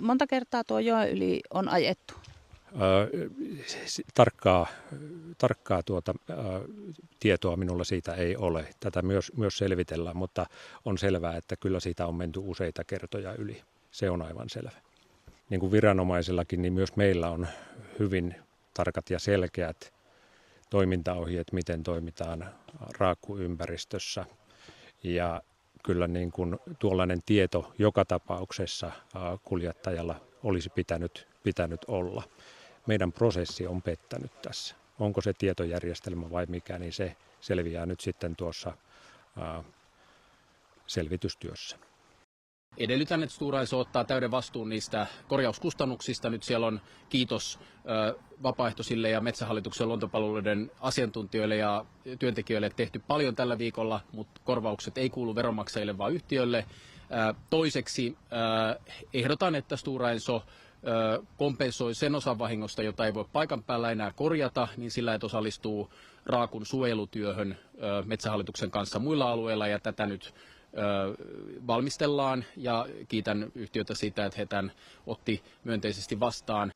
Monta kertaa tuo joen yli on ajettu? Tarkkaa tietoa minulla siitä ei ole. Tätä myös selvitellään, mutta on selvää, että kyllä siitä on menty useita kertoja yli. Se on aivan selvä. Niin kuin viranomaisillakin, niin myös meillä on hyvin tarkat ja selkeät toimintaohjeet, miten toimitaan raakkuympäristössä. Ja kyllä niin kuin tuollainen tieto joka tapauksessa kuljettajalla olisi pitänyt olla. Meidän prosessi on pettänyt tässä. Onko se tietojärjestelmä vai mikä, niin se selviää nyt sitten tuossa selvitystyössä. Edellytän, että Stora Enso ottaa täyden vastuun niistä korjauskustannuksista. Nyt siellä on kiitos vapaaehtoisille ja Metsähallituksen luontopalveluiden asiantuntijoille ja työntekijöille tehty paljon tällä viikolla, mutta korvaukset ei kuulu veronmaksajille, vaan yhtiölle. Toiseksi ehdotan, että Stora Enso kompensoi sen osan vahingosta, jota ei voi paikan päällä enää korjata, niin sillä, että osallistuu raakun suojelutyöhön Metsähallituksen kanssa muilla alueilla, ja tätä nyt valmistellaan, ja kiitän yhtiötä siitä, että he tämän otti myönteisesti vastaan.